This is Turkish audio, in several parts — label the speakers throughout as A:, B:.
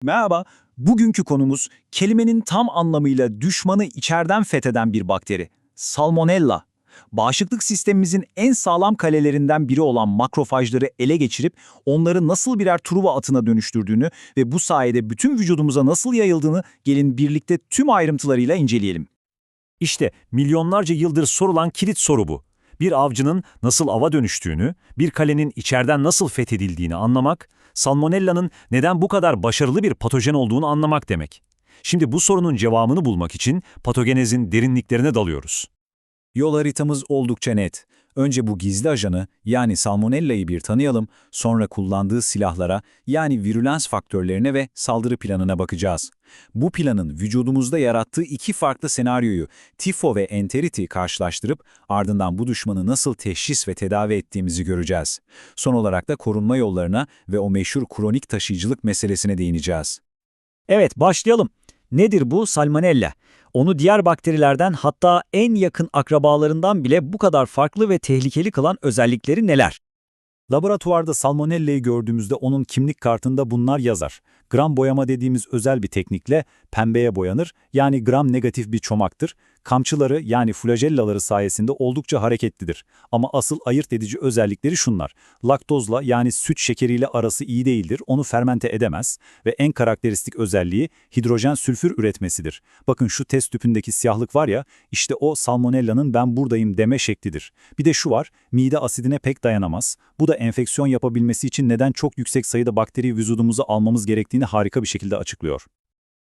A: Merhaba, bugünkü konumuz kelimenin tam anlamıyla düşmanı içeriden fetheden bir bakteri. Salmonella. Bağışıklık sistemimizin en sağlam kalelerinden biri olan makrofajları ele geçirip onları nasıl birer Truva atına dönüştürdüğünü ve bu sayede bütün vücudumuza nasıl yayıldığını gelin birlikte tüm ayrıntılarıyla inceleyelim.
B: İşte milyonlarca yıldır sorulan kilit soru bu. Bir avcının nasıl ava dönüştüğünü, bir kalenin içeriden nasıl fethedildiğini anlamak, Salmonella'nın neden bu kadar başarılı bir patojen olduğunu anlamak demek. Şimdi bu sorunun cevabını bulmak için patogenezin derinliklerine dalıyoruz.
A: Yol haritamız oldukça net. Önce bu gizli ajanı yani Salmonella'yı bir tanıyalım, sonra kullandığı silahlara yani virülans faktörlerine ve saldırı planına bakacağız. Bu planın vücudumuzda yarattığı iki farklı senaryoyu, tifo ve enteriti karşılaştırıp ardından bu düşmanı nasıl teşhis ve tedavi ettiğimizi göreceğiz. Son olarak da korunma yollarına ve o meşhur kronik taşıyıcılık meselesine değineceğiz.
B: Evet, başlayalım. Nedir bu Salmonella? Onu diğer bakterilerden, hatta en yakın akrabalarından bile bu kadar farklı ve tehlikeli kılan özellikleri neler?
C: Laboratuvarda Salmonella'yı gördüğümüzde onun kimlik kartında bunlar yazar. Gram boyama dediğimiz özel bir teknikle pembeye boyanır, yani gram negatif bir çomaktır. Kamçıları yani flagellaları sayesinde oldukça hareketlidir. Ama asıl ayırt edici özellikleri şunlar. Laktozla yani süt şekeriyle arası iyi değildir, onu fermente edemez ve en karakteristik özelliği hidrojen sülfür üretmesidir. Bakın şu test tüpündeki siyahlık var ya, işte o Salmonella'nın ben buradayım deme şeklidir. Bir de şu var, mide asidine pek dayanamaz. Bu da enfeksiyon yapabilmesi için neden çok yüksek sayıda bakteriyi vücudumuza almamız gerektiğini harika bir şekilde açıklıyor.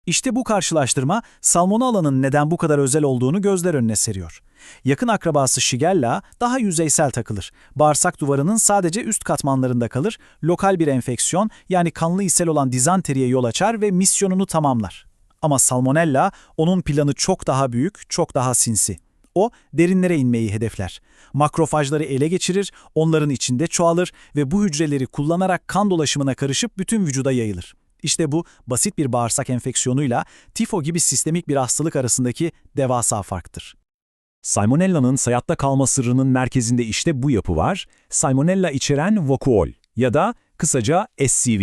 D: İşte bu karşılaştırma, Salmonella'nın neden bu kadar özel olduğunu gözler önüne seriyor. Yakın akrabası Shigella daha yüzeysel takılır. Bağırsak duvarının sadece üst katmanlarında kalır, lokal bir enfeksiyon yani kanlı ishal olan dizanteriye yol açar ve misyonunu tamamlar. Ama Salmonella, onun planı çok daha büyük, çok daha sinsi. O, derinlere inmeyi hedefler. Makrofajları ele geçirir, onların içinde çoğalır ve bu hücreleri kullanarak kan dolaşımına karışıp bütün vücuda yayılır. İşte bu, basit bir bağırsak enfeksiyonuyla tifo gibi sistemik bir hastalık arasındaki devasa farktır.
B: Salmonella'nın hayatta kalma sırrının merkezinde işte bu yapı var. Salmonella içeren vakuol ya da kısaca SCV.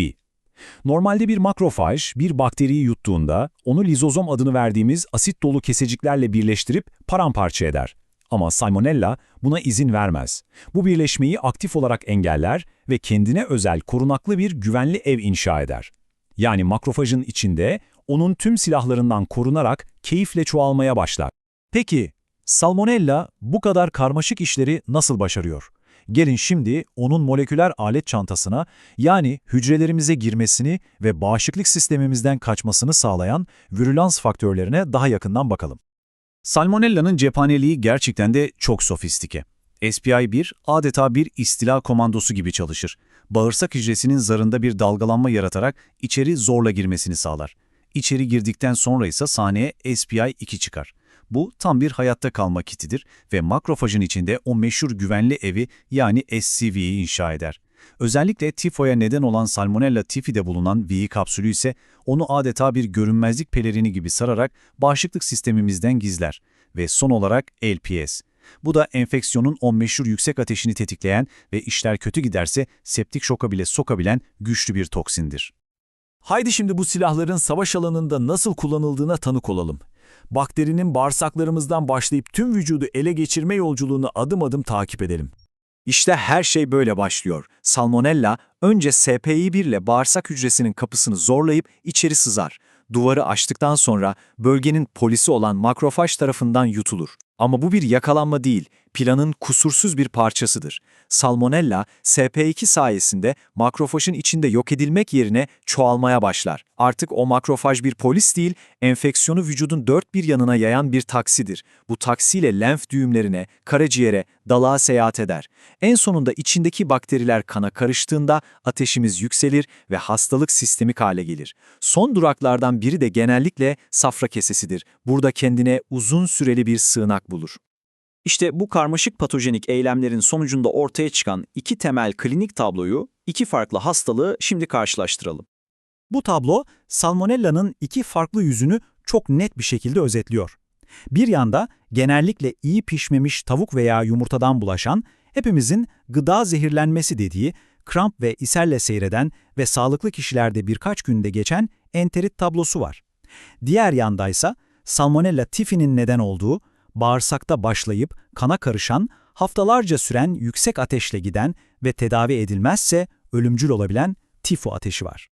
B: Normalde bir makrofaj bir bakteriyi yuttuğunda onu lizozom adını verdiğimiz asit dolu keseciklerle birleştirip paramparça eder. Ama Salmonella buna izin vermez. Bu birleşmeyi aktif olarak engeller ve kendine özel korunaklı bir güvenli ev inşa eder. Yani makrofajın içinde onun tüm silahlarından korunarak keyifle çoğalmaya başlar.
C: Peki, Salmonella bu kadar karmaşık işleri nasıl başarıyor? Gelin şimdi onun moleküler alet çantasına, yani hücrelerimize girmesini ve bağışıklık sistemimizden kaçmasını sağlayan virülans faktörlerine daha yakından bakalım. Salmonella'nın cephaneliği gerçekten de çok sofistike. SPI1 adeta bir istila komandosu gibi çalışır. Bağırsak hücresinin zarında bir dalgalanma yaratarak içeri zorla girmesini sağlar. İçeri girdikten sonra ise sahneye SPI2 çıkar. Bu tam bir hayatta kalma kitidir ve makrofajın içinde o meşhur güvenli evi yani SCV'yi inşa eder. Özellikle tifoya neden olan Salmonella tifide bulunan V kapsülü ise onu adeta bir görünmezlik pelerini gibi sararak bağışıklık sistemimizden gizler. Ve son olarak LPS. Bu da enfeksiyonun o meşhur yüksek ateşini tetikleyen ve işler kötü giderse septik şoka bile sokabilen güçlü bir toksindir.
D: Haydi şimdi bu silahların savaş alanında nasıl kullanıldığına tanık olalım. Bakterinin bağırsaklarımızdan başlayıp tüm vücudu ele geçirme yolculuğunu adım adım takip edelim.
A: İşte her şey böyle başlıyor. Salmonella önce SPI1 ile bağırsak hücresinin kapısını zorlayıp içeri sızar. Duvarı aştıktan sonra bölgenin polisi olan makrofaj tarafından yutulur. Ama bu bir yakalanma değil, planın kusursuz bir parçasıdır. Salmonella, SP2 sayesinde makrofajın içinde yok edilmek yerine çoğalmaya başlar. Artık o makrofaj bir polis değil, enfeksiyonu vücudun dört bir yanına yayan bir taksidir. Bu taksiyle lenf düğümlerine, karaciğere, dalağa seyahat eder. En sonunda içindeki bakteriler kana karıştığında ateşimiz yükselir ve hastalık sistemik hale gelir. Son duraklardan biri de genellikle safra kesesidir. Burada kendine uzun süreli bir sığınak bulur.
E: İşte bu karmaşık patojenik eylemlerin sonucunda ortaya çıkan iki temel klinik tabloyu, iki farklı hastalığı şimdi karşılaştıralım.
D: Bu tablo, Salmonella'nın iki farklı yüzünü çok net bir şekilde özetliyor. Bir yanda genellikle iyi pişmemiş tavuk veya yumurtadan bulaşan, hepimizin gıda zehirlenmesi dediği, kramp ve ishelle seyreden ve sağlıklı kişilerde birkaç günde geçen enterit tablosu var. Diğer yandaysa Salmonella typhi'nin neden olduğu, bağırsakta başlayıp kana karışan, haftalarca süren yüksek ateşle giden ve tedavi edilmezse ölümcül olabilen tifo ateşi var.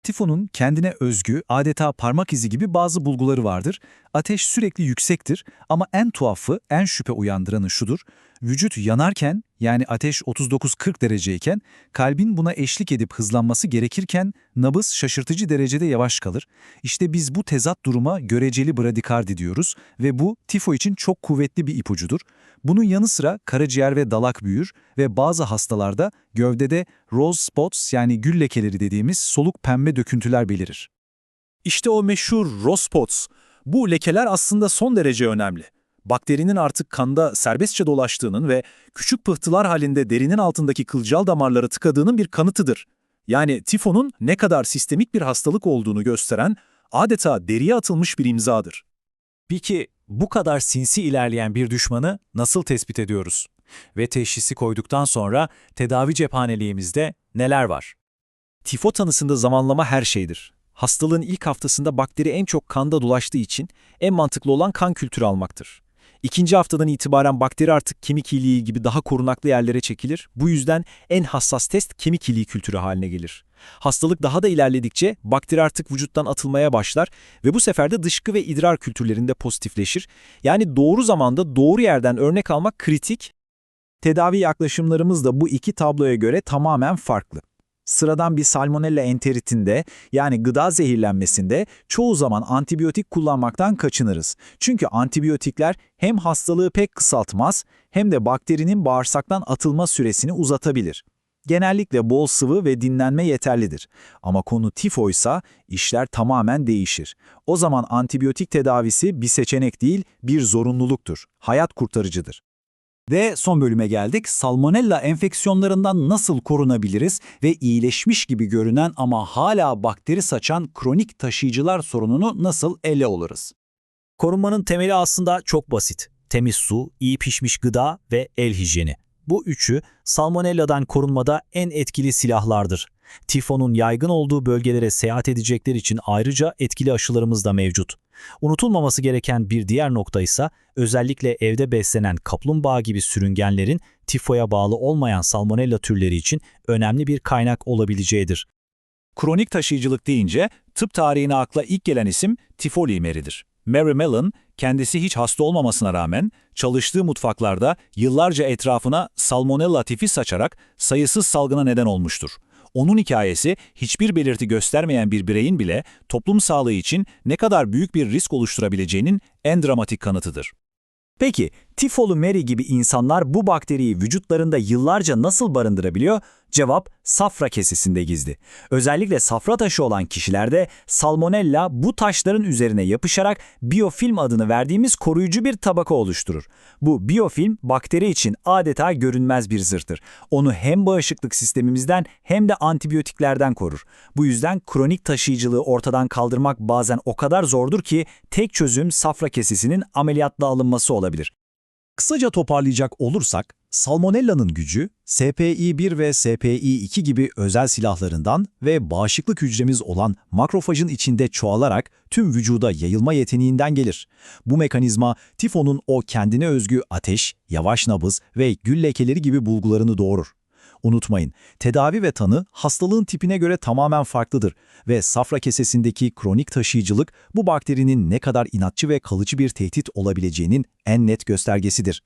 C: Tifonun kendine özgü, adeta parmak izi gibi bazı bulguları vardır. Ateş sürekli yüksektir ama en tuhafı, en şüphe uyandıranı şudur. Vücut yanarken, yani ateş 39-40 dereceyken, kalbin buna eşlik edip hızlanması gerekirken nabız şaşırtıcı derecede yavaş kalır. İşte biz bu tezat duruma göreceli bradikardi diyoruz ve bu tifo için çok kuvvetli bir ipucudur. Bunun yanı sıra karaciğer ve dalak büyür ve bazı hastalarda gövdede rose spots, yani gül lekeleri dediğimiz soluk pembe döküntüler belirir.
B: İşte o meşhur rose spots. Bu lekeler aslında son derece önemli. Bakterinin artık kanda serbestçe dolaştığının ve küçük pıhtılar halinde derinin altındaki kılcal damarları tıkadığının bir kanıtıdır. Yani tifonun ne kadar sistemik bir hastalık olduğunu gösteren adeta deriye atılmış bir imzadır.
C: Peki bu kadar sinsi ilerleyen bir düşmanı nasıl tespit ediyoruz? Ve teşhisi koyduktan sonra tedavi cephaneliğimizde neler var? Tifo tanısında zamanlama her şeydir. Hastalığın ilk haftasında bakteri en çok kanda dolaştığı için en mantıklı olan kan kültürü almaktır. İkinci haftadan itibaren bakteri artık kemik iliği gibi daha korunaklı yerlere çekilir. Bu yüzden en hassas test kemik iliği kültürü haline gelir. Hastalık daha da ilerledikçe bakteri artık vücuttan atılmaya başlar ve bu sefer de dışkı ve idrar kültürlerinde pozitifleşir. Yani doğru zamanda doğru yerden örnek almak kritik.
D: Tedavi yaklaşımlarımız da bu iki tabloya göre tamamen farklı. Sıradan bir salmonella enteritinde, yani gıda zehirlenmesinde çoğu zaman antibiyotik kullanmaktan kaçınırız. Çünkü antibiyotikler hem hastalığı pek kısaltmaz hem de bakterinin bağırsaktan atılma süresini uzatabilir. Genellikle bol sıvı ve dinlenme yeterlidir. Ama konu tifoysa işler tamamen değişir. O zaman antibiyotik tedavisi bir seçenek değil, bir zorunluluktur. Hayat kurtarıcıdır. Ve son bölüme geldik. Salmonella enfeksiyonlarından nasıl korunabiliriz ve iyileşmiş gibi görünen ama hala bakteri saçan kronik taşıyıcılar sorununu nasıl ele alırız?
F: Korunmanın temeli aslında çok basit. Temiz su, iyi pişmiş gıda ve el hijyeni. Bu üçü Salmonella'dan korunmada en etkili silahlardır. Tifonun yaygın olduğu bölgelere seyahat edecekler için ayrıca etkili aşılarımız da mevcut. Unutulmaması gereken bir diğer nokta ise özellikle evde beslenen kaplumbağa gibi sürüngenlerin tifoya bağlı olmayan salmonella türleri için önemli bir kaynak olabileceğidir.
C: Kronik taşıyıcılık deyince tıp tarihine akla ilk gelen isim tifo limeridir. Mary Mellon, kendisi hiç hasta olmamasına rağmen çalıştığı mutfaklarda yıllarca etrafına salmonella tifi saçarak sayısız salgına neden olmuştur. Onun hikayesi hiçbir belirti göstermeyen bir bireyin bile toplum sağlığı için ne kadar büyük bir risk oluşturabileceğinin en dramatik kanıtıdır.
D: Peki, tifolu Mary gibi insanlar bu bakteriyi vücutlarında yıllarca nasıl barındırabiliyor? Cevap, safra kesesinde gizli. Özellikle safra taşı olan kişilerde salmonella bu taşların üzerine yapışarak biyofilm adını verdiğimiz koruyucu bir tabaka oluşturur. Bu biyofilm bakteri için adeta görünmez bir zırhtır. Onu hem bağışıklık sistemimizden hem de antibiyotiklerden korur. Bu yüzden kronik taşıyıcılığı ortadan kaldırmak bazen o kadar zordur ki tek çözüm safra kesesinin ameliyatla alınması olabilir.
C: Kısaca toparlayacak olursak, Salmonella'nın gücü, SPI1 ve SPI2 gibi özel silahlarından ve bağışıklık hücremiz olan makrofajın içinde çoğalarak tüm vücuda yayılma yeteneğinden gelir. Bu mekanizma, tifonun o kendine özgü ateş, yavaş nabız ve gül lekeleri gibi bulgularını doğurur. Unutmayın, tedavi ve tanı hastalığın tipine göre tamamen farklıdır ve safra kesesindeki kronik taşıyıcılık bu bakterinin ne kadar inatçı ve kalıcı bir tehdit olabileceğinin en net göstergesidir.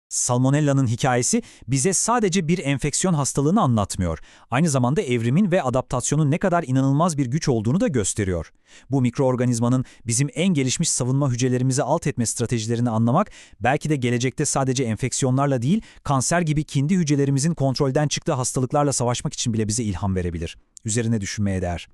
D: Salmonella'nın hikayesi bize sadece bir enfeksiyon hastalığını anlatmıyor. Aynı zamanda evrimin ve adaptasyonun ne kadar inanılmaz bir güç olduğunu da gösteriyor. Bu mikroorganizmanın bizim en gelişmiş savunma hücrelerimizi alt etme stratejilerini anlamak, belki de gelecekte sadece enfeksiyonlarla değil, kanser gibi kendi hücrelerimizin kontrolden çıktığı hastalıklarla savaşmak için bile bize ilham verebilir. Üzerine düşünmeye değer.